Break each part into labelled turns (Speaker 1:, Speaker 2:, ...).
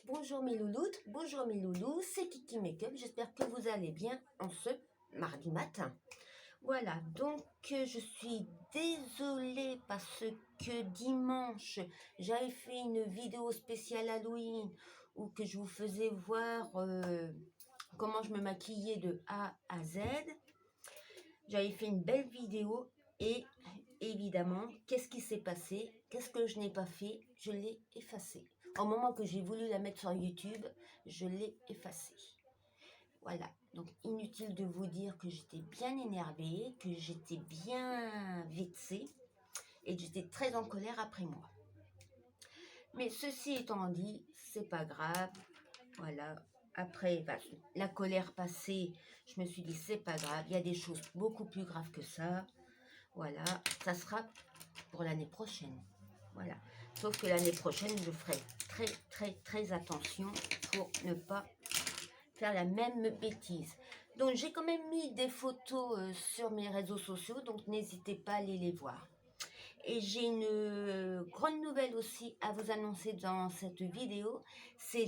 Speaker 1: Bonjour mes louloutes, bonjour mes loulous, c'est Kiki Makeup, j'espère que vous allez bien en ce mardi matin. Voilà, donc je suis désolée parce que dimanche, j'avais fait une vidéo spéciale Halloween où que je vous faisais voir comment je me maquillais de A à Z. J'avais fait une belle vidéo et évidemment, qu'est-ce qui s'est passé? Qu'est-ce que je n'ai pas fait? Je l'ai effacé. Au moment que j'ai voulu la mettre sur YouTube, je l'ai effacée. Voilà, donc inutile de vous dire que j'étais bien énervée, que j'étais bien vexée et que j'étais très en colère après moi. Mais ceci étant dit, c'est pas grave. Voilà, après la colère passée, je me suis dit c'est pas grave, il y a des choses beaucoup plus graves que ça. Voilà, ça sera pour l'année prochaine. Voilà. Sauf que l'année prochaine, je ferai très attention pour ne pas faire la même bêtise. Donc, j'ai quand même mis des photos sur mes réseaux sociaux, donc n'hésitez pas à aller les voir. Et j'ai une grande nouvelle aussi à vous annoncer dans cette vidéo, c'est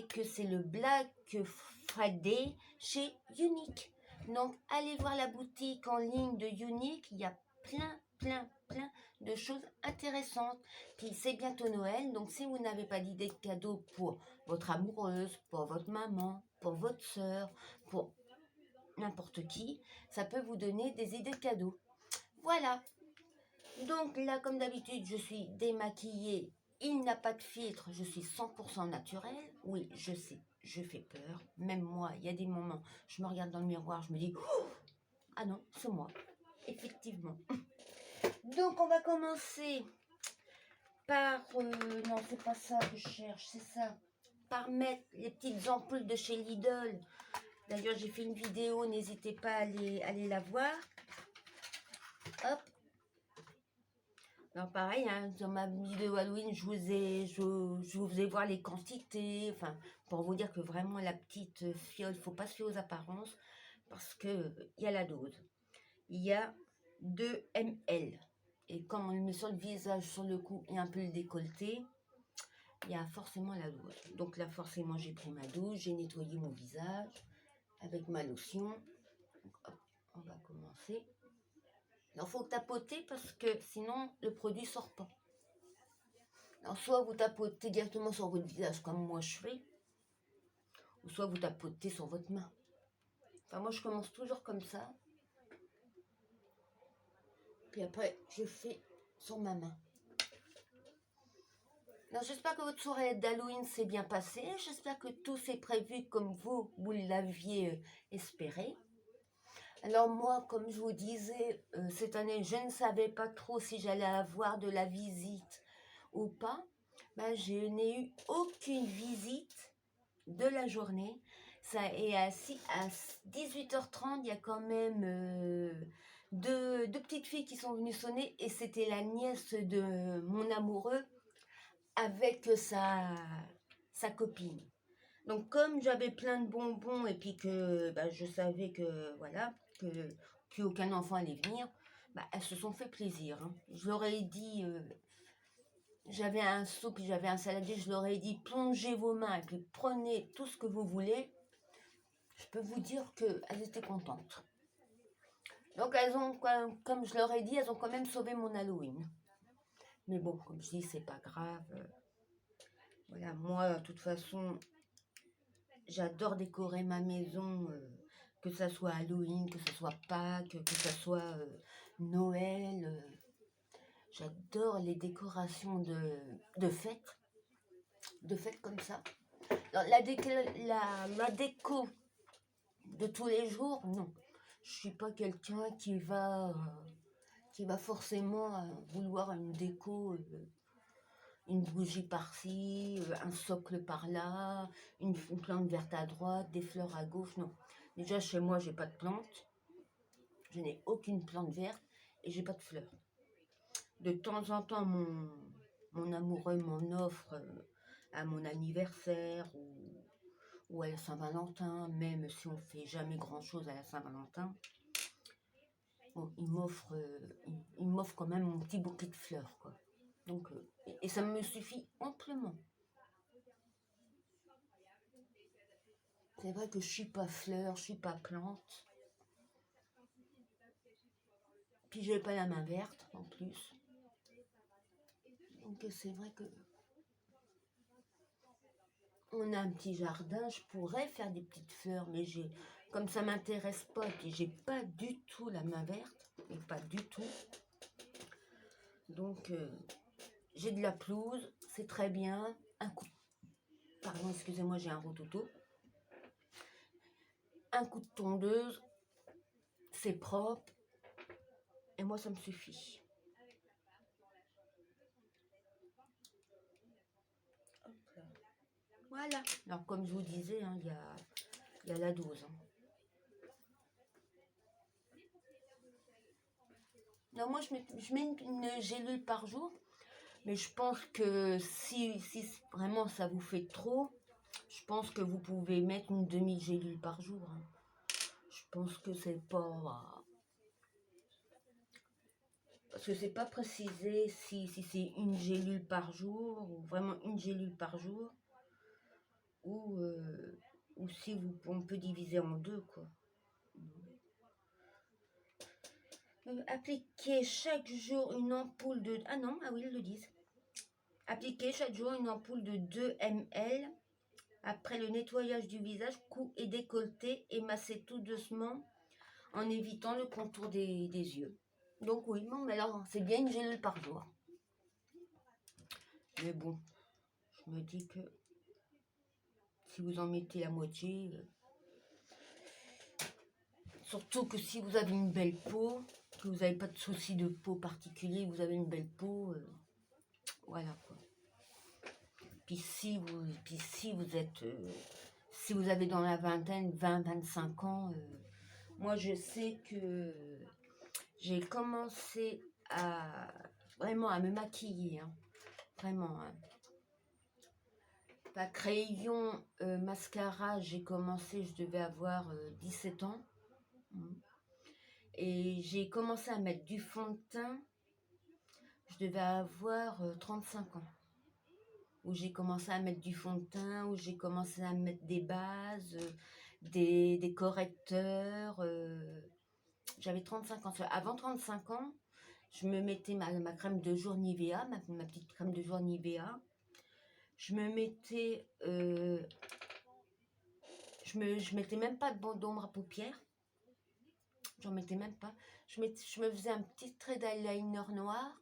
Speaker 1: que c'est le Black Friday chez Unique. Donc, allez voir la boutique en ligne de Unique, il y a plein de choses intéressantes. Puis, c'est bientôt Noël, donc si vous n'avez pas d'idée de cadeau pour votre amoureuse, pour votre maman, pour votre soeur, pour n'importe qui, ça peut vous donner des idées de cadeaux. Voilà. Donc là, comme d'habitude, je suis démaquillée. Il n'a pas de filtre, je suis 100% naturelle. Oui, je sais, je fais peur. Même moi, il y a des moments, je me regarde dans le miroir, je me dis, oh, ah non, c'est moi. Effectivement. Donc on va commencer par, non, c'est pas ça que je cherche, c'est ça. Par mettre les petites ampoules de chez Lidl. D'ailleurs, j'ai fait une vidéo, n'hésitez pas à aller la voir. Hop. Alors pareil, hein, dans ma vidéo Halloween, je vous faisais voir les quantités, enfin, pour vous dire que vraiment la petite fiole, faut pas se fier aux apparences, parce que il y a la dose. Il y a 2 ml. Et comme on le met sur le visage, sur le cou et un peu le décolleté, il y a forcément la dose. Donc là, forcément, j'ai pris ma douche, j'ai nettoyé mon visage avec ma lotion. Donc, hop, on va commencer. Alors, il faut tapoter parce que sinon, le produit sort pas. Alors, soit vous tapotez directement sur votre visage comme moi je fais, ou soit vous tapotez sur votre main. Enfin, moi je commence toujours comme ça. Puis après, je fais sur ma main. Alors, j'espère que votre soirée d'Halloween s'est bien passée. J'espère que tout s'est prévu comme vous l'aviez espéré. Alors moi, comme je vous disais, cette année, je ne savais pas trop si j'allais avoir de la visite ou pas. Ben, je n'ai eu aucune visite de la journée. Ça, et à 18h30, il y a quand même deux petites filles qui sont venues sonner et c'était la nièce de mon amoureux avec sa copine. Donc comme j'avais plein de bonbons et puis que bah, je savais que voilà que plus aucun enfant allait venir, bah, elles se sont fait plaisir. Hein. Je leur ai dit, j'avais un seau puis j'avais un saladier, je leur ai dit plongez vos mains et puis prenez tout ce que vous voulez. Je peux vous dire qu'elles étaient contentes. Donc elles ont, comme je leur ai dit, elles ont quand même sauvé mon Halloween. Mais bon, comme je dis, c'est pas grave. Voilà, moi, de toute façon, j'adore décorer ma maison, que ça soit Halloween, que ce soit Pâques, que ça soit Noël. J'adore les décorations de fêtes comme ça. Alors, la déco de tous les jours, non. Je suis pas quelqu'un qui va forcément vouloir une déco, une bougie par-ci, un socle par-là, une plante verte à droite, des fleurs à gauche, non. Déjà, chez moi, j'ai pas de plantes. Je n'ai aucune plante verte et j'ai pas de fleurs. De temps en temps, mon amoureux m'en offre à mon anniversaire ou à la Saint-Valentin, même si on fait jamais grand-chose à la Saint-Valentin. Bon, il m'offre quand même mon petit bouquet de fleurs, quoi. Donc, et ça me suffit amplement. C'est vrai que je suis pas fleur, je suis pas plante. Puis j'ai pas la main verte en plus. Donc c'est vrai que on a un petit jardin, je pourrais faire des petites fleurs, mais comme ça m'intéresse pas, et puis j'ai pas du tout la main verte, et pas du tout. Donc j'ai de la pelouse, c'est très bien. Pardon, excusez-moi, j'ai un rototo. Un coup de tondeuse, c'est propre, et moi ça me suffit. Voilà. Alors comme je vous disais, hein, il y a la dose. Hein. Non, moi je mets une gélule par jour, mais je pense que si vraiment ça vous fait trop, je pense que vous pouvez mettre une demi-gélule par jour. Hein. Je pense que c'est pas... Parce que c'est pas précisé si c'est une gélule par jour, ou vraiment une gélule par jour, ou si on peut diviser en deux, quoi. Appliquer chaque jour une ampoule de... Ah non, ah oui, ils le disent. Appliquer chaque jour une ampoule de 2 ml après le nettoyage du visage, cou et décolleté, et masser tout doucement en évitant le contour des yeux. Donc oui, non, mais alors c'est bien une gélule par jour. Mais bon, je me dis que si vous en mettez la moitié, surtout que si vous avez une belle peau, que vous n'avez pas de soucis de peau particulier, vous avez une belle peau, voilà quoi. Puis si vous êtes, si vous avez dans la vingtaine, 20-25 ans, moi je sais que j'ai commencé à vraiment à me maquiller, hein, vraiment. Hein. Pas crayon, mascara, j'ai commencé, je devais avoir 17 ans. Et j'ai commencé à mettre du fond de teint, je devais avoir 35 ans. Où j'ai commencé à mettre du fond de teint, où j'ai commencé à mettre des bases, des correcteurs. J'avais 35 ans. Avant 35 ans, je me mettais ma crème de jour Nivea, ma petite crème de jour Nivea. Je me mettais... je mettais même pas de d'ombre à paupières. J'en mettais même pas. Je me faisais un petit trait d'eyeliner noir,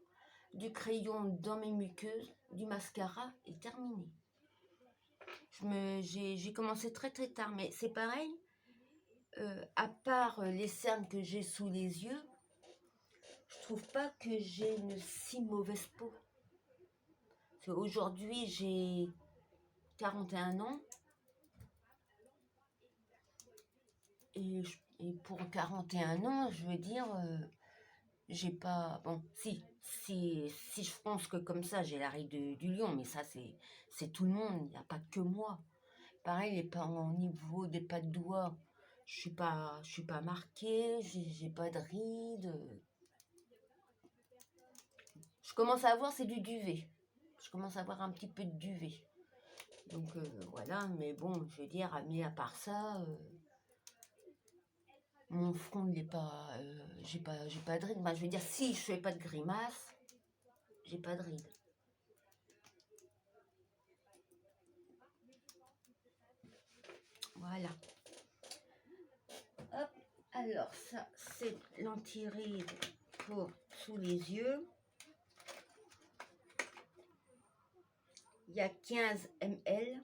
Speaker 1: du crayon dans mes muqueuses, du mascara et terminé. J'ai commencé très très tard, mais c'est pareil, à part les cernes que j'ai sous les yeux, je trouve pas que j'ai une si mauvaise peau. Aujourd'hui, j'ai 41 ans, et pour 41 ans, je veux dire, j'ai pas... Bon, si je pense que comme ça, j'ai la ride du lion, mais ça, c'est tout le monde, il n'y a pas que moi. Pareil, les parents au niveau des pas de doigts, je suis pas marquée, j'ai pas de rides. Je commence à avoir, c'est du duvet. Je commence à avoir un petit peu de duvet. Donc voilà, mais bon, je veux dire, mais à part ça, mon front, il est pas, j'ai pas de rides. Bah, je veux dire, si je fais pas de grimace, j'ai pas de rides. Voilà. Hop, alors ça, c'est l'anti-ride pour sous les yeux. Il y a 15 ml.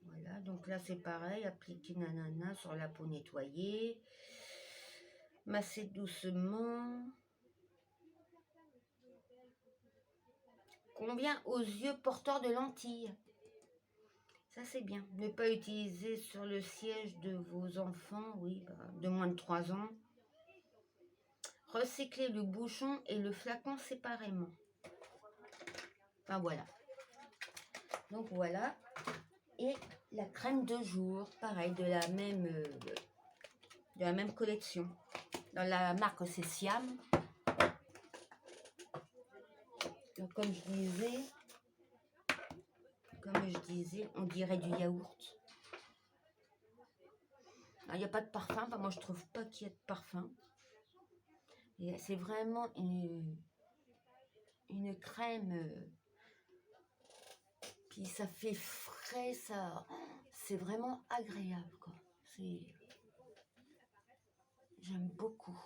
Speaker 1: Voilà, donc là c'est pareil, appliquer nanana sur la peau nettoyée. Masser doucement. Convient aux yeux porteurs de lentilles. Ça c'est bien. Ne pas utiliser sur le siège de vos enfants, oui, de moins de 3 ans. Recycler le bouchon et le flacon séparément. Enfin voilà. Donc voilà. Et la crème de jour, pareil, de la même collection. Dans la marque c'est Siam. Donc comme je disais, on dirait du yaourt. Il n'y a pas de parfum, enfin, moi je trouve pas qu'il y ait de parfum. Et c'est vraiment une crème, puis ça fait frais, ça, c'est vraiment agréable, quoi. J'aime beaucoup.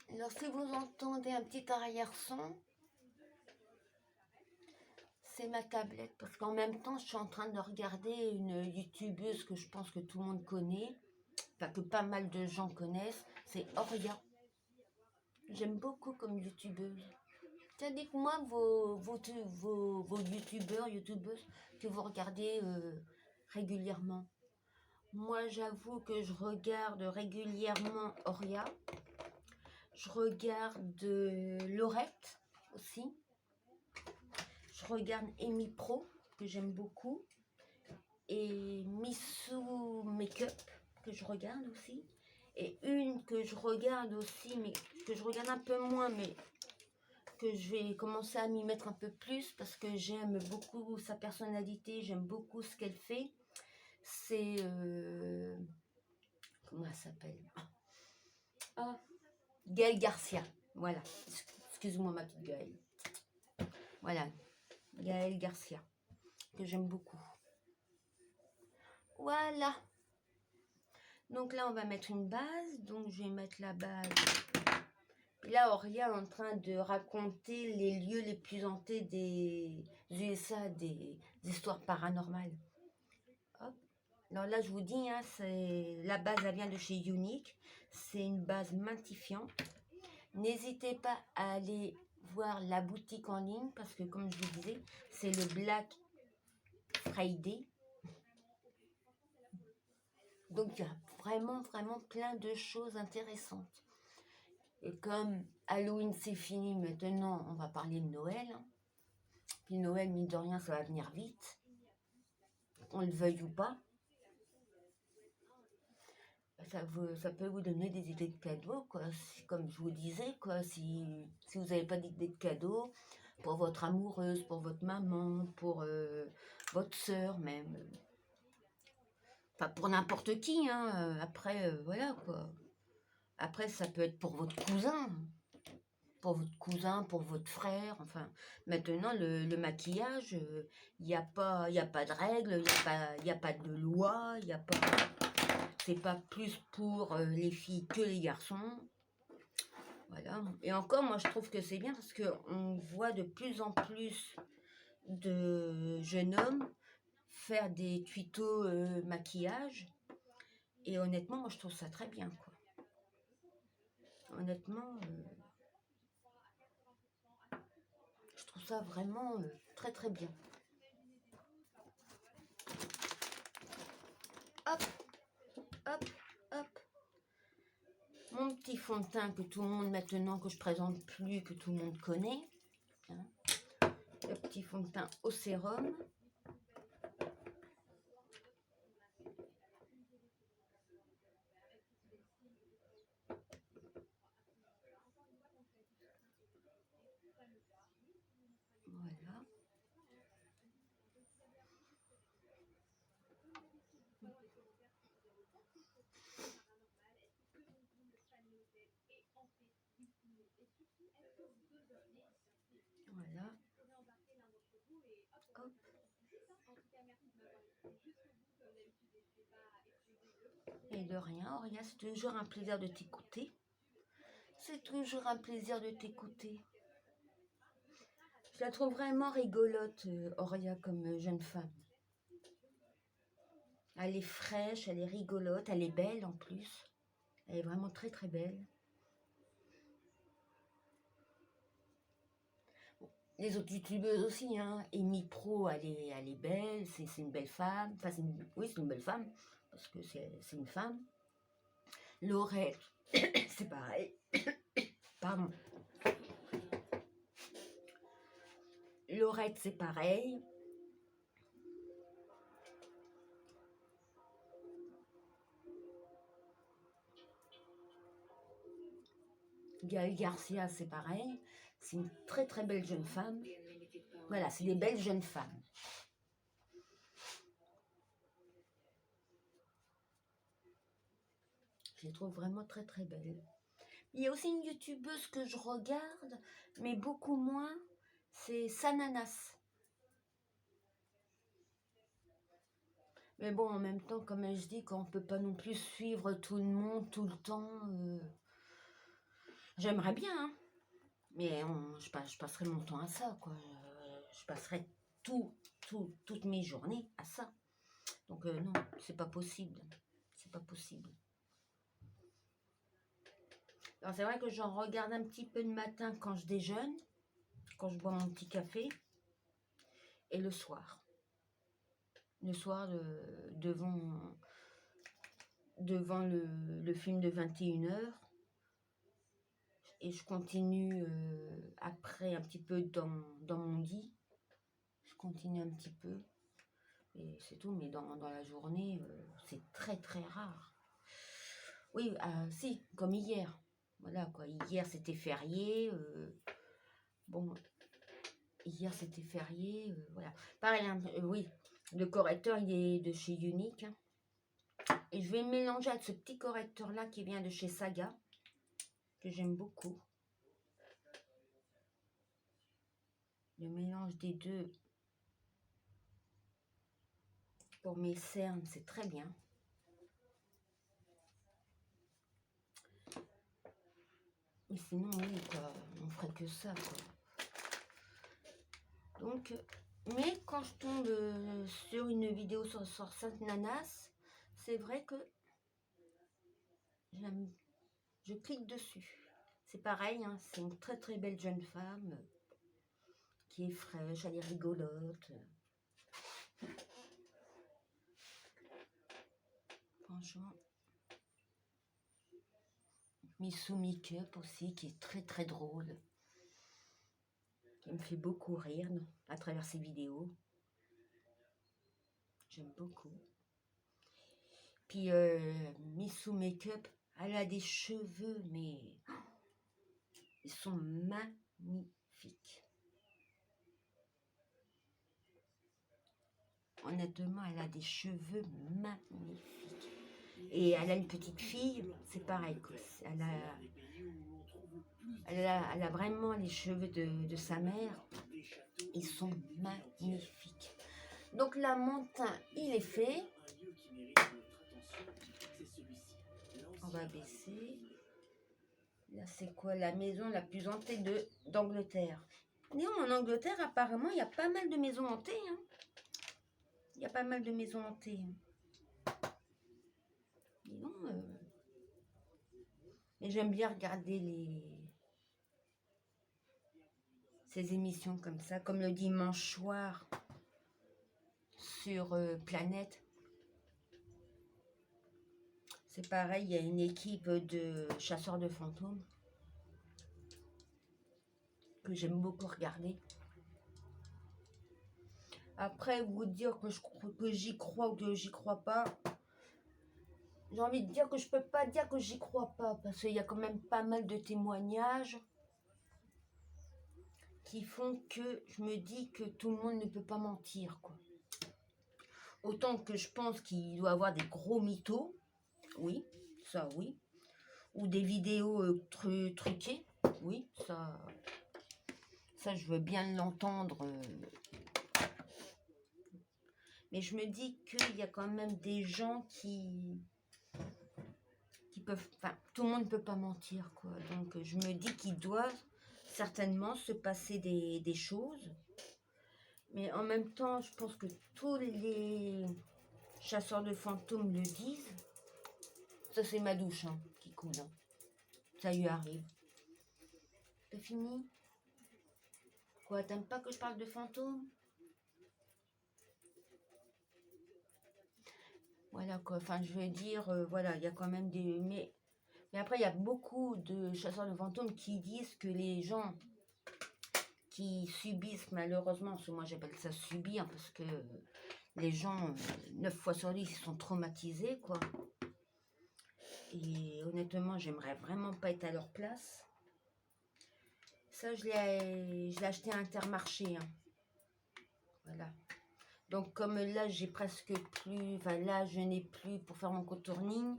Speaker 1: Alors si vous entendez un petit arrière-son, c'est ma tablette, parce qu'en même temps, je suis en train de regarder une youtubeuse que je pense que tout le monde connaît, enfin que pas mal de gens connaissent, c'est Oria. J'aime beaucoup comme youtubeuse. Tiens, dites-moi vos youtubeurs, youtubeuses que vous regardez régulièrement. Moi, j'avoue que je regarde régulièrement Oria. Je regarde Laurette aussi. Je regarde Amy Pro, que j'aime beaucoup. Et Missou Makeup, que je regarde aussi. Et une que je regarde aussi, mais que je regarde un peu moins, mais que je vais commencer à m'y mettre un peu plus parce que j'aime beaucoup sa personnalité, j'aime beaucoup ce qu'elle fait. C'est... comment elle s'appelle? Gaëlle Garcia. Voilà. Excuse-moi ma petite Gaëlle. Voilà. Gaëlle Garcia. Que j'aime beaucoup. Voilà. Donc là, on va mettre une base. Donc, je vais mettre la base. Et là, Auria est en train de raconter les lieux les plus hantés des USA, des histoires paranormales. Hop. Alors là, je vous dis, hein, la base, elle vient de chez Unique. C'est une base matifiante. N'hésitez pas à aller voir la boutique en ligne parce que, comme je vous disais, c'est le Black Friday. Donc, il y a vraiment, vraiment plein de choses intéressantes. Et comme Halloween, c'est fini, maintenant, on va parler de Noël. Hein. Puis Noël, mine de rien, ça va venir vite. On le veuille ou pas. Ça peut vous donner des idées de cadeaux, quoi. Comme je vous disais, quoi. Si vous n'avez pas d'idée de cadeaux, pour votre amoureuse, pour votre maman, pour votre soeur même. Enfin, pour n'importe qui, hein. Après, voilà, quoi. Après, ça peut être pour votre cousin. Pour votre frère, enfin, maintenant, le maquillage, il n'y a pas de règles, il n'y a pas de loi, il n'y a pas... C'est pas plus pour les filles que les garçons. Voilà. Et encore, moi, je trouve que c'est bien parce qu'on voit de plus en plus de jeunes hommes faire des tutos maquillage. Et honnêtement, moi, je trouve ça très bien, quoi. Honnêtement, je trouve ça vraiment très, très bien. Hop, hop, hop. Mon petit fond de teint que tout le monde maintenant, que je présente plus, que tout le monde connaît. Hein. Le petit fond de teint au sérum. Voilà. Voilà. Hop. Et de rien, Auria, c'est toujours un plaisir de t'écouter. C'est toujours un plaisir de t'écouter. Je la trouve vraiment rigolote, Auria, comme jeune femme. Elle est fraîche, elle est rigolote, elle est belle en plus. Elle est vraiment très très belle. Les autres youtubeuses aussi, hein. Amy Pro, elle est belle, c'est une belle femme. Enfin, oui, c'est une belle femme, parce que c'est une femme. Laurette, c'est pareil. Pardon. Laurette, c'est pareil. Gaëlle Garcia, c'est pareil. C'est une très très belle jeune femme. Voilà, c'est des belles jeunes femmes. Je les trouve vraiment très très belles. Il y a aussi une youtubeuse que je regarde, mais beaucoup moins, c'est Sananas. Mais bon, en même temps, comme je dis, qu'on ne peut pas non plus suivre tout le monde tout le temps. J'aimerais bien, hein, mais je passerai mon temps à ça, quoi. Je passerai toutes mes journées à ça. Donc non, c'est pas possible. C'est pas possible. Alors c'est vrai que j'en regarde un petit peu le matin quand je déjeune, quand je bois mon petit café, et le soir. Le soir, devant le film de 21h. Et je continue après un petit peu dans mon lit. Je continue un petit peu. Et c'est tout, mais dans la journée, c'est très très rare. Oui, si, comme hier. Voilà quoi, hier c'était férié. Bon, hier c'était férié, voilà. Pareil, hein, oui, le correcteur il est de chez Unique. Hein. Et je vais le mélanger avec ce petit correcteur là qui vient de chez Saga, que j'aime beaucoup. Le mélange des deux pour mes cernes, c'est très bien. Mais sinon, oui, quoi, on ferait que ça, quoi. Donc, mais quand je tombe sur une vidéo sur Sainte Nanas, c'est vrai que je clique dessus. C'est pareil, hein, c'est une très très belle jeune femme qui est fraîche, elle est rigolote. Franchement. Missou Makeup aussi, qui est très très drôle. Qui me fait beaucoup rire à travers ses vidéos. J'aime beaucoup. Puis Missou Makeup, elle a des cheveux, mais ils sont magnifiques. Honnêtement, elle a des cheveux magnifiques. Et elle a une petite fille, c'est pareil. Quoi. Elle a vraiment les cheveux de sa mère. Ils sont magnifiques. Donc la montagne, il est fait. On va baisser. Là, c'est quoi la maison la plus hantée d'Angleterre? En Angleterre, apparemment, il y a pas mal de maisons hantées. Hein. Il y a pas mal de maisons hantées. Non, mais j'aime bien regarder ces émissions comme ça, comme le dimanche soir sur Planète. C'est pareil, il y a une équipe de chasseurs de fantômes que j'aime beaucoup regarder. Après, vous dire que j'y crois ou que j'y crois pas, j'ai envie de dire que je peux pas dire que j'y crois pas, parce qu'il y a quand même pas mal de témoignages qui font que je me dis que tout le monde ne peut pas mentir, quoi. Autant que je pense qu'il doit avoir des gros mythos, oui, ça oui, ou des vidéos truquées, oui, ça je veux bien l'entendre. Mais je me dis qu'il y a quand même des gens qui peuvent, enfin, tout le monde ne peut pas mentir, quoi. Donc je me dis qu'il doit certainement se passer des choses. Mais en même temps, je pense que tous les chasseurs de fantômes le disent. Ça, c'est ma douche hein, qui coule. Hein. Ça lui arrive. T'as fini? Quoi, t'aimes pas que je parle de fantômes? Voilà quoi, enfin je veux dire, voilà, il y a quand même des... Mais après, il y a beaucoup de chasseurs de fantômes qui disent que les gens qui subissent malheureusement, parce que moi j'appelle ça subir, parce que les gens, 9 fois sur 10, ils sont traumatisés, quoi. Et honnêtement, j'aimerais vraiment pas être à leur place. Ça, je l'ai acheté à Intermarché. Hein. Voilà. Donc comme là, j'ai presque plus... Enfin là, je n'ai plus pour faire mon contouring.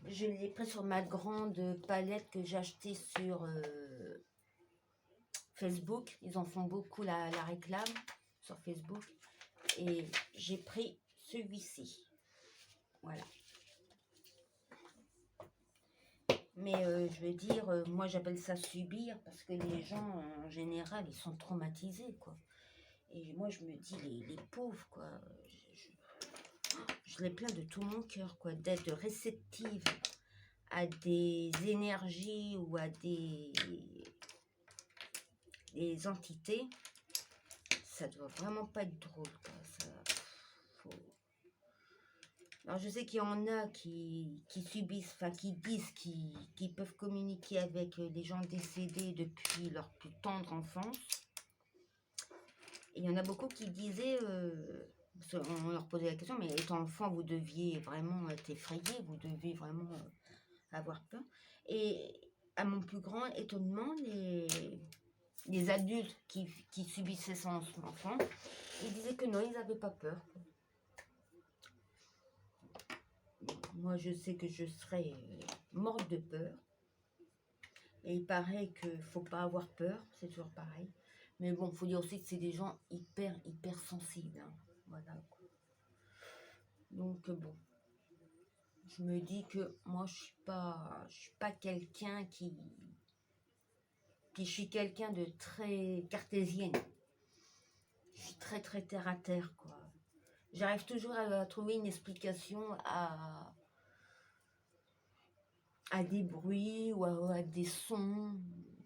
Speaker 1: Je l'ai pris sur ma grande palette que j'ai achetée sur Facebook. Ils en font beaucoup la réclame sur Facebook. Et j'ai pris celui-ci. Voilà. Mais je veux dire, moi j'appelle ça subir parce que les gens en général ils sont traumatisés quoi. Et moi je me dis les pauvres quoi, je les plains de tout mon cœur quoi, d'être réceptive à des énergies ou à des entités, ça doit vraiment pas être drôle quoi. Ça, faut... Alors je sais qu'il y en a qui subissent, enfin qui disent qu'ils peuvent communiquer avec les gens décédés depuis leur plus tendre enfance. Et il y en a beaucoup qui disaient, on leur posait la question, mais étant enfant, vous deviez vraiment être effrayé, vous deviez vraiment avoir peur. Et à mon plus grand étonnement, les adultes qui subissaient son enfant, ils disaient que non, ils n'avaient pas peur. Moi, je sais que je serais morte de peur. Et il paraît qu'il ne faut pas avoir peur, c'est toujours pareil. Mais bon, il faut dire aussi que c'est des gens hyper sensibles. Hein. Voilà. Donc bon, je me dis que moi, je suis pas quelqu'un je suis quelqu'un de très cartésienne. Je suis très terre à terre, quoi. J'arrive toujours à trouver une explication à des bruits ou à des sons,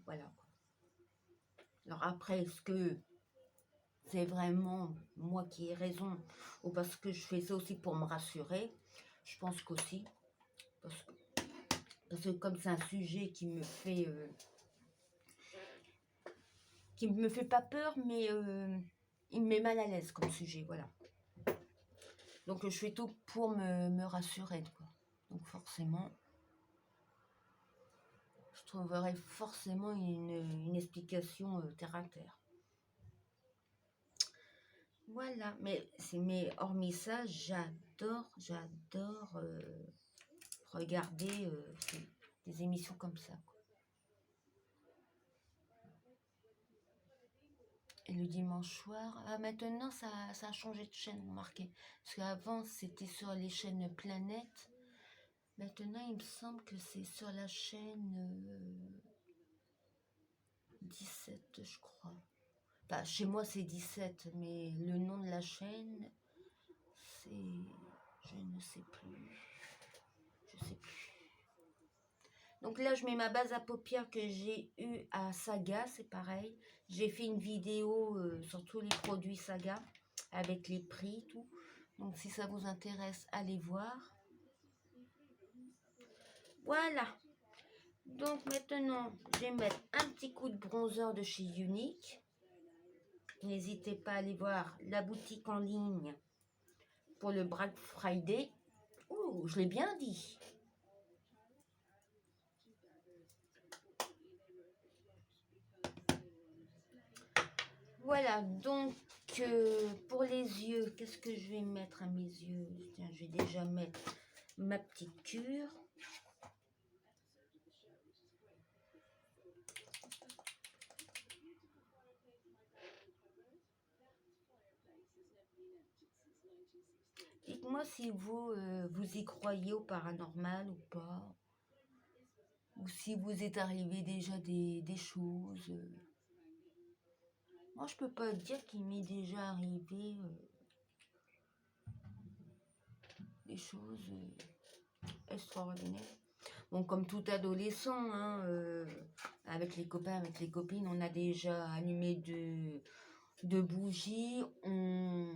Speaker 1: voilà. Alors après, est-ce que c'est vraiment moi qui ai raison ou parce que je fais ça aussi pour me rassurer? Je pense qu'aussi, parce que comme c'est un sujet qui me fait pas peur, mais il me met mal à l'aise comme sujet, voilà. Donc je fais tout pour me rassurer, quoi. Donc forcément, je trouverai forcément une explication terre à terre. Voilà, mais hormis ça, j'adore regarder des émissions comme ça, quoi. Et le dimanche soir, maintenant ça a changé de chaîne, remarquez. Parce qu'avant c'était sur les chaînes Planète. Maintenant il me semble que c'est sur la chaîne 17, je crois. Enfin, chez moi c'est 17, mais le nom de la chaîne, c'est... je ne sais plus. Je sais plus. Donc là, je mets ma base à paupières que j'ai eue à Saga, c'est pareil. J'ai fait une vidéo sur tous les produits Saga, avec les prix, tout. Donc si ça vous intéresse, allez voir. Voilà. Donc maintenant, je vais mettre un petit coup de bronzer de chez Unique. N'hésitez pas à aller voir la boutique en ligne pour le Black Friday. Ouh, je l'ai bien dit. Voilà, donc pour les yeux, qu'est-ce que je vais mettre à mes yeux? Tiens, je vais déjà mettre ma petite cure. Dites-moi si vous y croyez au paranormal ou pas. Ou si vous est arrivé déjà des choses. Moi, je peux pas dire qu'il m'est déjà arrivé des choses extraordinaires. Bon, comme tout adolescent, hein, avec les copains, avec les copines, on a déjà allumé de bougies, on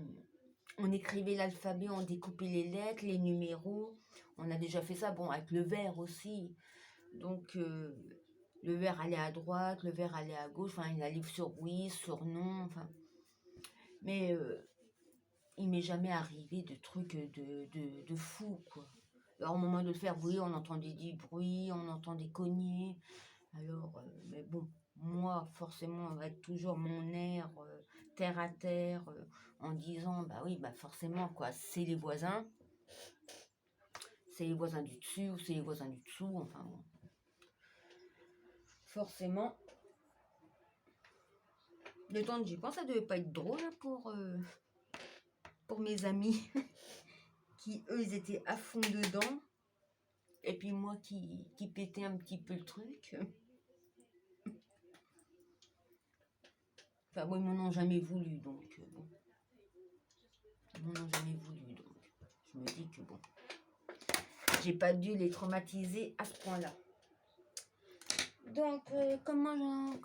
Speaker 1: écrivait l'alphabet, on découpait les lettres, les numéros. On a déjà fait ça, bon, avec le verre aussi. Donc, le verre allait à droite, le verre allait à gauche, enfin, il allait sur oui, sur non, enfin. Mais il m'est jamais arrivé de trucs de fou, quoi. Alors, au moment de le faire, oui, on entendait du bruit, on entendait cogner. Alors, mais bon, moi, forcément, avec toujours mon air terre à terre, en disant, bah oui, bah forcément, quoi, c'est les voisins. C'est les voisins du dessus ou c'est les voisins du dessous, enfin bon. Forcément. Le temps que j'y pense, ça devait pas être drôle hein, pour mes amis qui, eux, ils étaient à fond dedans. Et puis moi qui pétait un petit peu le truc. Enfin, bon, ils m'en ont jamais voulu, donc bon. Ils m'en ont jamais voulu, donc je me dis que bon. J'ai pas dû les traumatiser à ce point-là. Donc, comment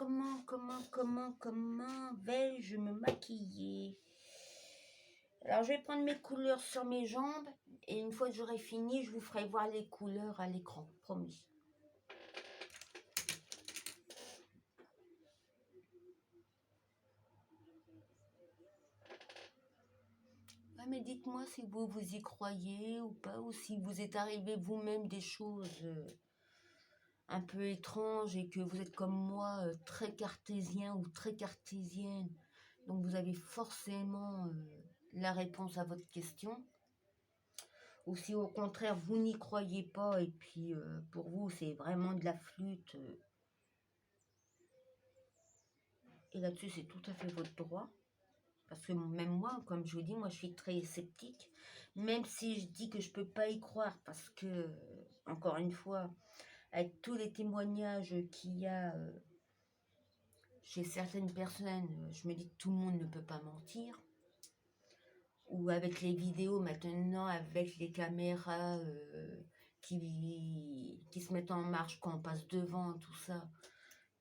Speaker 1: vais-je me maquiller? Alors, je vais prendre mes couleurs sur mes jambes et une fois que j'aurai fini, je vous ferai voir les couleurs à l'écran, promis. Ah, mais dites-moi si vous y croyez ou pas, ou si vous êtes arrivé vous-même des choses un peu étranges et que vous êtes comme moi très cartésien ou très cartésienne. Donc, vous avez forcément la réponse à votre question. Ou si au contraire vous n'y croyez pas et puis pour vous c'est vraiment de la flûte et là-dessus c'est tout à fait votre droit parce que même moi comme je vous dis moi je suis très sceptique même si je dis que je peux pas y croire parce que encore une fois avec tous les témoignages qu'il y a chez certaines personnes je me dis que tout le monde ne peut pas mentir ou avec les vidéos maintenant, avec les caméras qui se mettent en marche quand on passe devant, tout ça,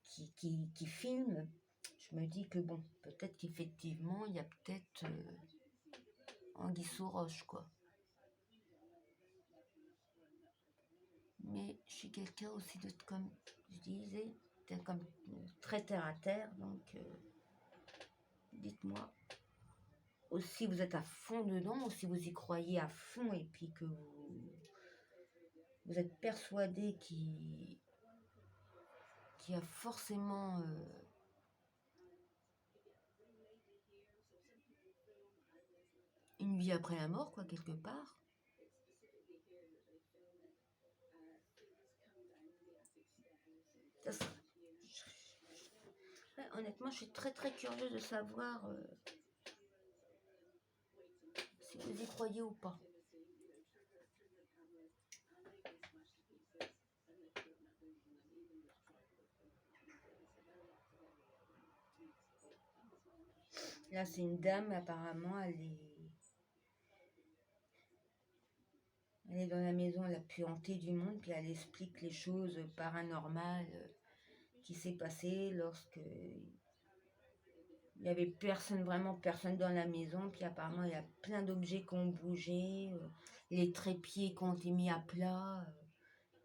Speaker 1: qui filment, je me dis que bon, peut-être qu'effectivement, il y a peut-être anguille sous roche, quoi. Mais je suis quelqu'un aussi de, comme je disais, comme très terre à terre, donc dites-moi. Aussi vous êtes à fond dedans, ou si vous y croyez à fond et puis que vous êtes persuadé qu'il y a forcément une vie après la mort, quoi, quelque part. Ça, ouais, honnêtement, je suis très très curieuse de savoir si vous y croyez ou pas. Là, c'est une dame, apparemment, elle est dans la maison la plus hantée du monde, puis elle explique les choses paranormales qui s'est passé lorsque il n'y avait personne, vraiment personne dans la maison, puis apparemment il y a plein d'objets qui ont bougé, les trépieds qui ont été mis à plat,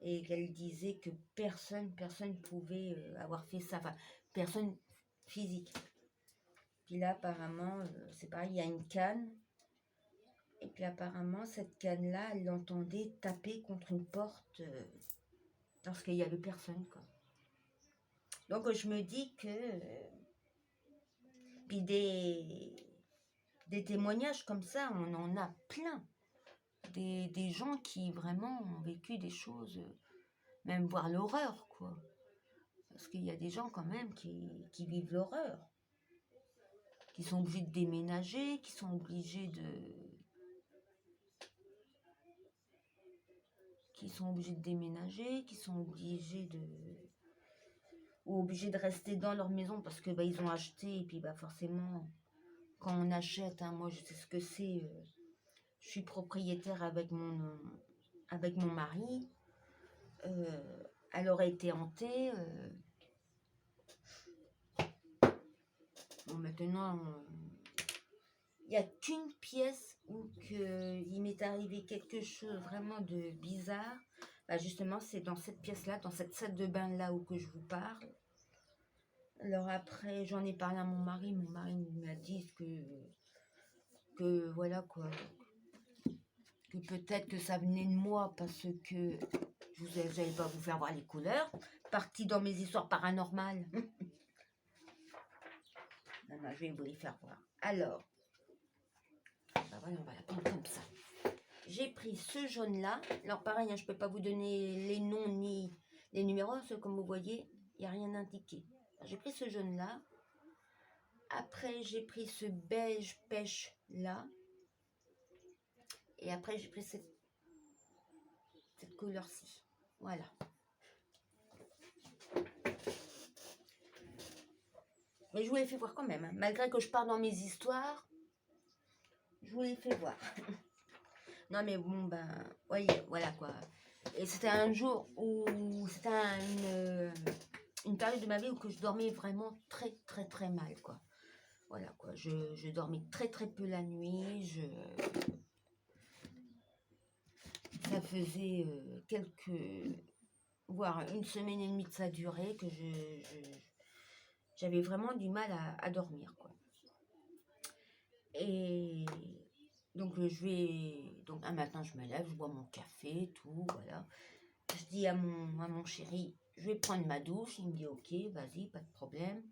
Speaker 1: et qu'elle disait que personne pouvait avoir fait ça, enfin personne physique. Puis là apparemment, c'est pareil, il y a une canne, et puis apparemment cette canne-là, elle l'entendait taper contre une porte lorsqu'il y avait personne, quoi. Donc je me dis que puis des témoignages comme ça, on en a plein. Des gens qui vraiment ont vécu des choses, même voir l'horreur, quoi. Parce qu'il y a des gens quand même qui vivent l'horreur, qui sont obligés de déménager, qui sont obligés ou obligés de rester dans leur maison parce que bah, ils ont acheté et puis bah forcément quand on achète, hein, moi je sais ce que c'est, je suis propriétaire avec mon mari, elle aurait été hantée. Bon, maintenant, il n'y a qu'une pièce où il m'est arrivé quelque chose vraiment de bizarre. Bah justement, c'est dans cette pièce-là, dans cette salle de bain-là où que je vous parle. Alors après, j'en ai parlé à mon mari m'a dit que voilà quoi, que peut-être que ça venait de moi parce que je n'allais pas vous faire voir les couleurs. Partie dans mes histoires paranormales. non, je vais vous les faire voir. Alors, bah voilà, on va la prendre comme ça. J'ai pris ce jaune-là. Alors pareil, hein, je ne peux pas vous donner les noms ni les numéros, parce que comme vous voyez, il n'y a rien indiqué. J'ai pris ce jaune-là. Après, j'ai pris ce beige pêche-là. Et après, j'ai pris cette couleur-ci. Voilà. Mais je vous les fais voir quand même. Hein. Malgré que je pars dans mes histoires, je vous les fais voir. Non mais bon, ben, voyez, voilà quoi. Et c'était un jour où c'était une période de ma vie où que je dormais vraiment très mal, quoi. Voilà quoi, je dormais très peu la nuit, ça faisait voire une semaine et demie de ça durait que j'avais vraiment du mal à dormir, quoi. Et donc donc un matin je me lève, je bois mon café, tout, voilà. Je dis à mon chéri, je vais prendre ma douche. Il me dit ok, vas-y, pas de problème.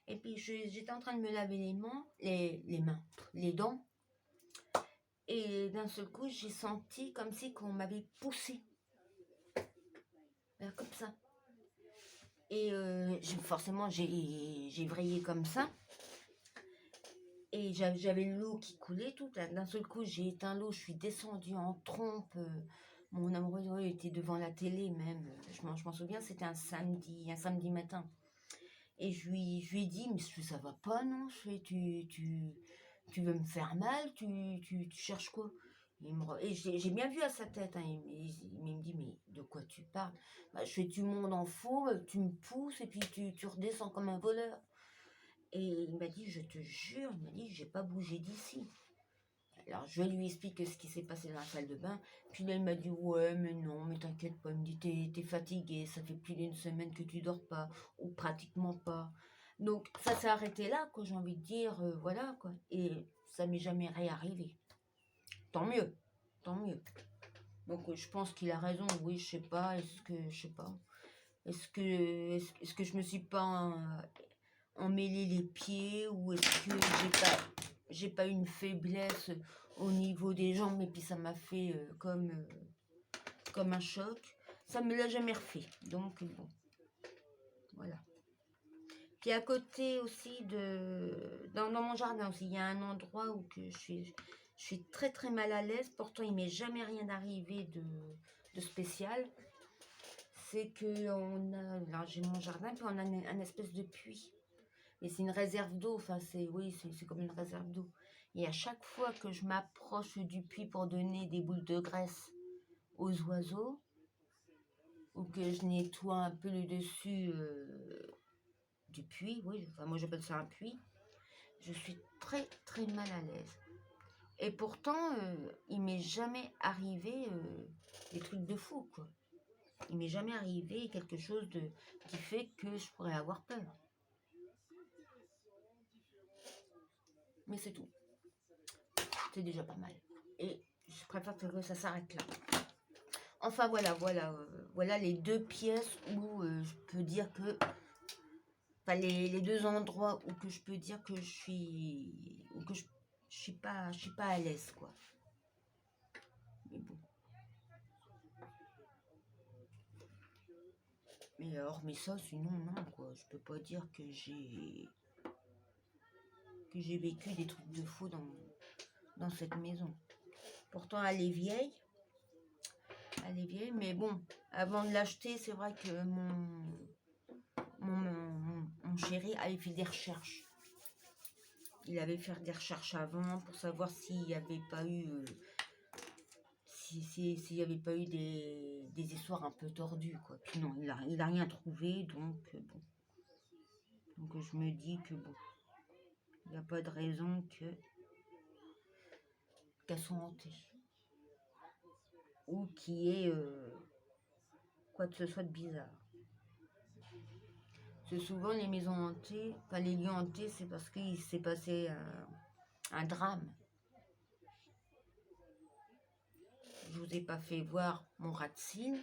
Speaker 1: Et puis j'étais en train de me laver les mains, les dents. Et d'un seul coup, j'ai senti comme si qu'on m'avait poussé. Comme ça. Et forcément, j'ai vrillé comme ça. Et j'avais l'eau qui coulait tout. D'un seul coup, j'ai éteint l'eau, je suis descendue en trompe. Mon amoureux était devant la télé même. Je m'en souviens, c'était un samedi matin. Et je lui ai dit, mais ça va pas, non? Tu veux me faire mal? Tu cherches quoi? Et j'ai bien vu à sa tête, hein, il me dit, mais de quoi tu parles? Bah, je fais, tu montes en faux, tu me pousses et puis tu redescends comme un voleur. Et il m'a dit, je te jure, il m'a dit, j'ai pas bougé d'ici. Alors je lui explique ce qui s'est passé dans la salle de bain. Puis là il m'a dit, ouais mais non, mais t'inquiète pas. Il me dit, t'es fatigué, ça fait plus d'une semaine que tu dors pas, ou pratiquement pas. Donc ça s'est arrêté là, quoi, j'ai envie de dire, voilà quoi. Et ça m'est jamais réarrivé. Tant mieux, tant mieux. Donc je pense qu'il a raison, oui, je sais pas, je sais pas. Est-ce que je me suis pas emmêlé les pieds, ou est-ce que j'ai pas une faiblesse au niveau des jambes et puis ça m'a fait comme un choc. Ça me l'a jamais refait, donc bon, voilà. Puis à côté aussi dans mon jardin aussi, il y a un endroit où que je suis très mal à l'aise. Pourtant il m'est jamais rien arrivé de spécial. C'est que là j'ai mon jardin, puis on a un espèce de puits. Et c'est une réserve d'eau, enfin c'est comme une réserve d'eau. Et à chaque fois que je m'approche du puits pour donner des boules de graisse aux oiseaux, ou que je nettoie un peu le dessus du puits, oui, enfin moi j'appelle ça un puits, je suis très mal à l'aise. Et pourtant, il m'est jamais arrivé des trucs de fou, quoi. Il m'est jamais arrivé quelque chose qui fait que je pourrais avoir peur. Mais c'est tout. C'est déjà pas mal. Et je préfère que ça s'arrête là. Enfin voilà les deux pièces où je peux dire que, enfin les deux endroits où que je peux dire que je suis pas à l'aise, quoi. Mais bon. Mais hormis ça, sinon non, quoi. Je peux pas dire que j'ai vécu des trucs de fou dans cette maison. Pourtant elle est vieille, mais bon, avant de l'acheter, c'est vrai que mon chéri avait fait des recherches. Il avait fait des recherches avant pour savoir s'il n'y avait pas eu s'il n'y avait pas eu des histoires un peu tordues, quoi. Puis non, il a rien trouvé, donc bon. Donc je me dis que bon, il n'y a pas de raison qu'elles soient hantées. Ou qu'il y ait quoi que ce soit de bizarre. C'est souvent les maisons hantées, enfin les lieux hantés, c'est parce qu'il s'est passé un drame. Je vous ai pas fait voir mon rat de cygne.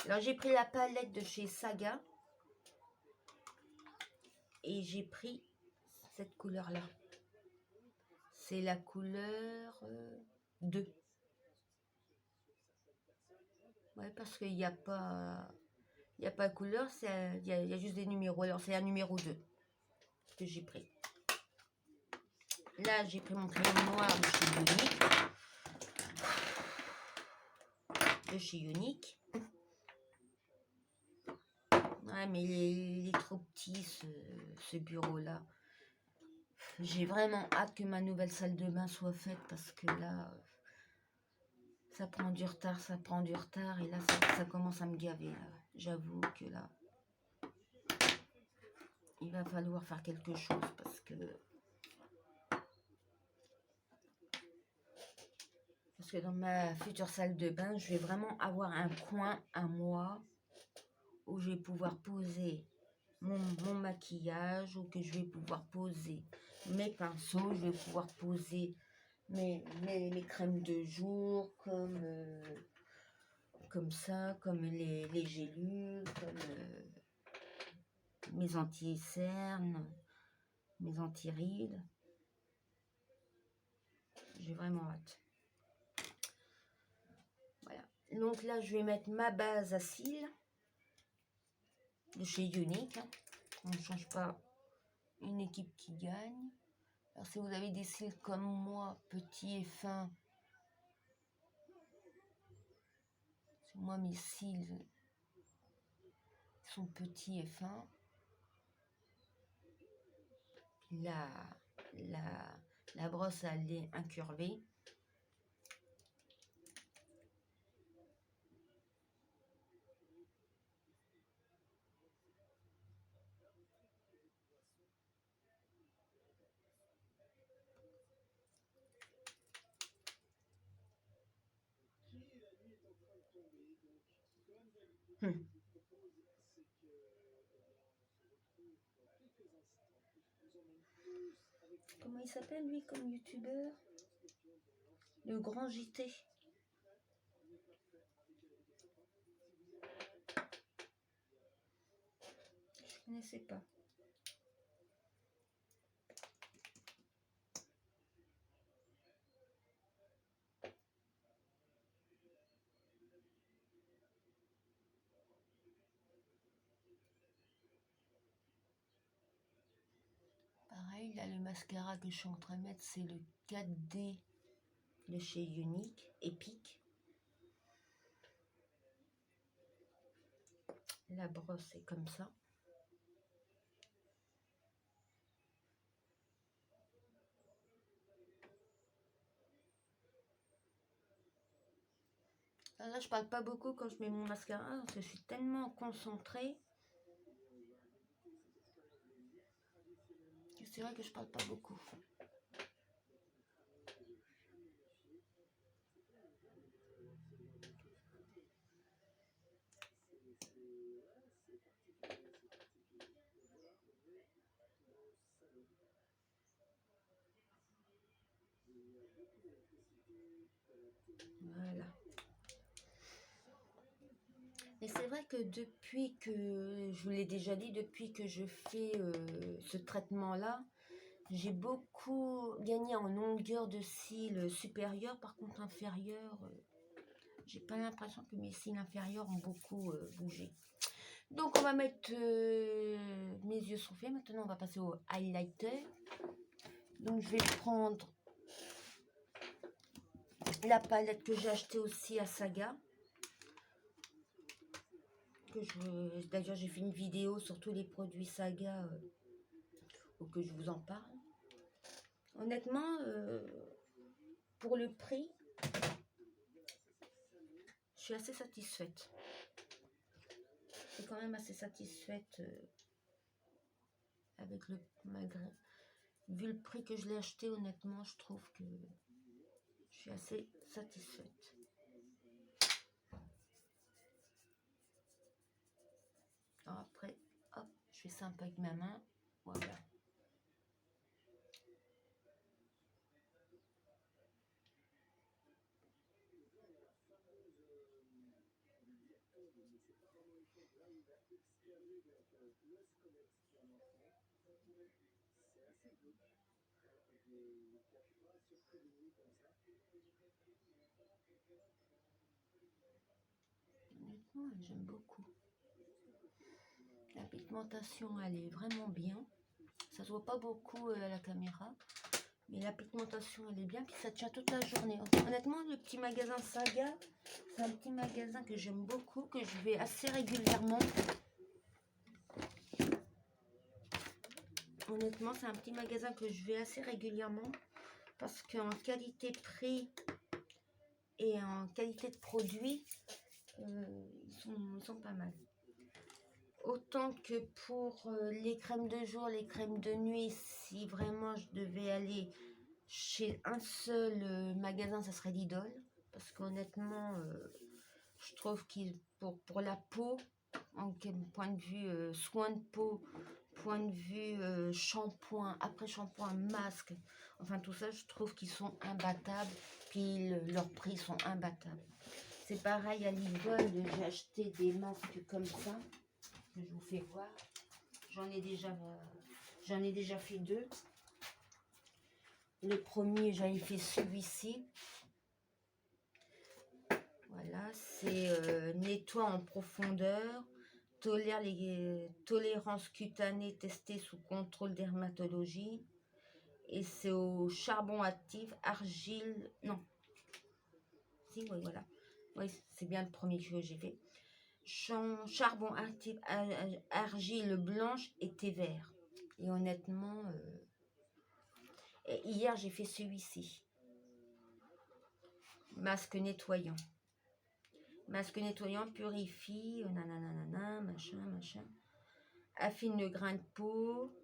Speaker 1: Alors j'ai pris la palette de chez Saga. et j'ai pris cette couleur-là. C'est la couleur 2. Ouais, parce qu'il n'y a pas... Il n'y a pas de couleur, il y a juste des numéros. Alors, c'est un numéro 2 que j'ai pris. Là, j'ai pris mon crayon noir de chez Unique. De chez Unique. Ouais, mais il est trop petit, ce bureau-là. J'ai vraiment hâte que ma nouvelle salle de bain soit faite parce que là, ça prend du retard, ça prend du retard. Et là, ça commence à me gaver. J'avoue que là, il va falloir faire quelque chose parce que dans ma future salle de bain, je vais vraiment avoir un coin à moi où je vais pouvoir poser mon maquillage, ou que je vais pouvoir poser mes pinceaux, je vais pouvoir poser mes crèmes de jour, comme ça, comme les gélules, comme mes anti-cernes, mes anti-rides. J'ai vraiment hâte. Voilà. Donc là, je vais mettre ma base à cils de chez Unique. On ne change pas une équipe qui gagne. Alors si vous avez des cils comme moi, petits et fins, moi mes cils sont petits et fins, la brosse elle est incurvée. Comment il s'appelle lui comme youtubeur? Le Grand JT. Je connaissais pas. Pareil, là le mascara que je suis en train de mettre, c'est le 4D de chez Unique, Epic. La brosse est comme ça. Là, je parle pas beaucoup quand je mets mon mascara parce que je suis tellement concentrée que c'est vrai que je parle pas beaucoup. Voilà. Et c'est vrai que depuis que, je vous l'ai déjà dit, depuis que je fais ce traitement-là, j'ai beaucoup gagné en longueur de cils supérieure. Par contre, inférieure, j'ai pas l'impression que mes cils inférieurs ont beaucoup bougé. Donc, on va mettre... mes yeux sont faits. Maintenant, on va passer au highlighter. Donc, je vais prendre la palette que j'ai achetée aussi à Saga. D'ailleurs, j'ai fait une vidéo sur tous les produits Saga pour que je vous en parle. Honnêtement, pour le prix, je suis assez satisfaite. Je suis quand même assez satisfaite avec le malgré. Vu le prix que je l'ai acheté, honnêtement, je trouve que je suis assez satisfaite. Alors après, hop, je fais ça un peu avec ma main. Voilà. Honnêtement, j'aime beaucoup. La pigmentation, elle est vraiment bien. Ça se voit pas beaucoup à la caméra. Mais la pigmentation, elle est bien. Puis ça tient toute la journée. Honnêtement, le petit magasin Saga, c'est un petit magasin que j'aime beaucoup, que je vais assez régulièrement. Honnêtement, c'est un petit magasin que je vais assez régulièrement. Parce qu'en qualité-prix et en qualité de produit, ils sont pas mal. Autant que pour les crèmes de jour, les crèmes de nuit, si vraiment je devais aller chez un seul magasin, ça serait Lidl. Parce qu'honnêtement, je trouve qu'il pour la peau, en point de vue soin de peau, point de vue shampoing, après shampoing, masque, enfin tout ça, je trouve qu'ils sont imbattables. Puis leurs prix sont imbattables. C'est pareil à Lidl, j'ai acheté des masques comme ça. Je vous fais voir. J'en ai déjà fait 2. Le premier, j'avais fait celui-ci. Voilà, c'est nettoie en profondeur, tolérance cutanée testée sous contrôle dermatologie. Et c'est au charbon actif, argile, non. Si, oui, voilà. Oui, c'est bien le premier que j'ai fait. Charbon actif, argile blanche et thé vert. Et honnêtement, hier j'ai fait celui-ci. Masque nettoyant. Masque nettoyant purifie, nanana, machin. Affine le grain de peau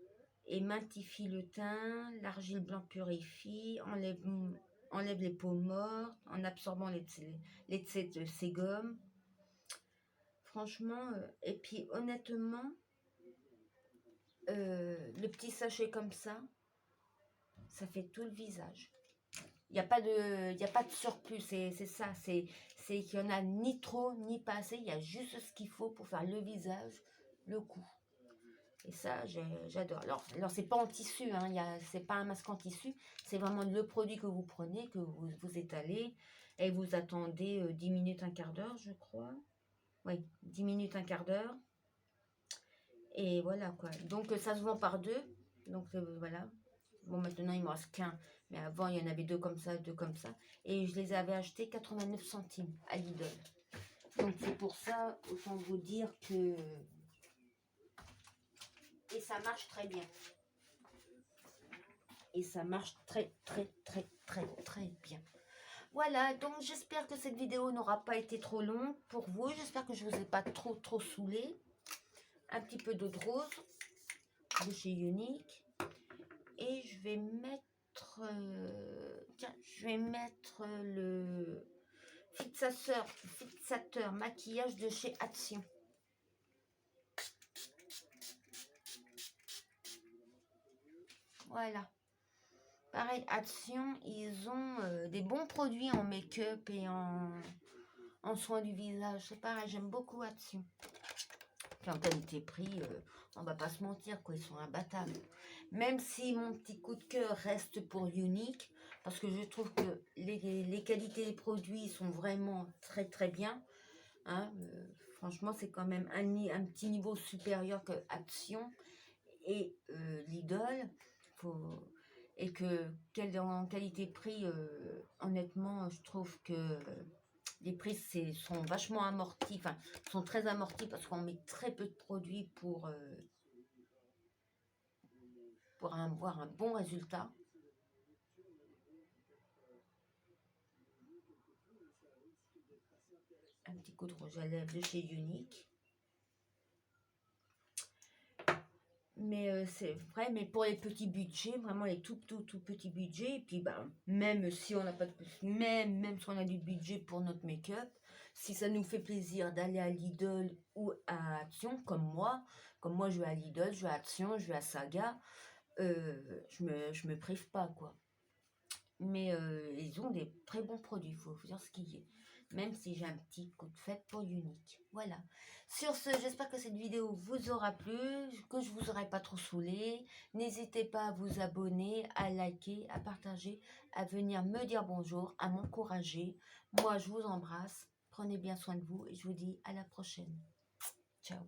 Speaker 1: et magnifie le teint. L'argile blanc purifie, enlève les peaux mortes en absorbant l'excès de sébum. Franchement, et puis honnêtement, le petit sachet comme ça fait tout le visage. Il n'y a pas de surplus, c'est ça, c'est qu'il n'y en a ni trop ni pas assez, il y a juste ce qu'il faut pour faire le visage, le cou. Et ça, j'adore. Alors c'est pas en tissu, hein, c'est pas un masque en tissu, c'est vraiment le produit que vous prenez, que vous étalez, et vous attendez 10 minutes, un quart d'heure, je crois. Oui, 10 minutes, un quart d'heure. Et voilà quoi. Donc ça se vend par 2. Donc voilà. Bon, maintenant il me reste qu'un. Mais avant il y en avait 2 comme ça, 2 comme ça. Et je les avais achetés 89 centimes à Lidl. Donc c'est pour ça, autant vous dire que... Et ça marche très bien. Et ça marche très bien. Voilà, donc j'espère que cette vidéo n'aura pas été trop longue pour vous. J'espère que je ne vous ai pas trop saoulé. Un petit peu d'eau de rose de chez Unique. Et je vais mettre... tiens, je vais mettre le fixateur maquillage de chez Action. Voilà. Pareil, Action, ils ont des bons produits en make-up et en soins du visage. C'est pareil, j'aime beaucoup Action. Puis en qualité-prix, on va pas se mentir, quoi, ils sont imbattables. Même si mon petit coup de cœur reste pour Unique, parce que je trouve que les qualités des produits sont vraiment très bien. Hein, franchement, c'est quand même un petit niveau supérieur que Action et Lidl. Et que en qualité-prix, honnêtement, je trouve que les prix sont vachement amortis, enfin, sont très amortis parce qu'on met très peu de produits pour avoir un bon résultat. Un petit coup de rouge à lèvres de chez Unique. Mais c'est vrai, mais pour les petits budgets, vraiment les tout petits budgets, et puis ben, même si on n'a pas de même si on a du budget pour notre make-up, si ça nous fait plaisir d'aller à Lidl ou à Action, comme moi je vais à Lidl, je vais à Action, je vais à Saga, je me prive pas quoi. Mais ils ont des très bons produits, il faut dire ce qu'il y a. même si j'ai un petit coup de fête pour Unique. Voilà. Sur ce, j'espère que cette vidéo vous aura plu, que je vous aurai pas trop saoulé. N'hésitez pas à vous abonner, à liker, à partager, à venir me dire bonjour, à m'encourager. Moi, je vous embrasse. Prenez bien soin de vous et je vous dis à la prochaine. Ciao.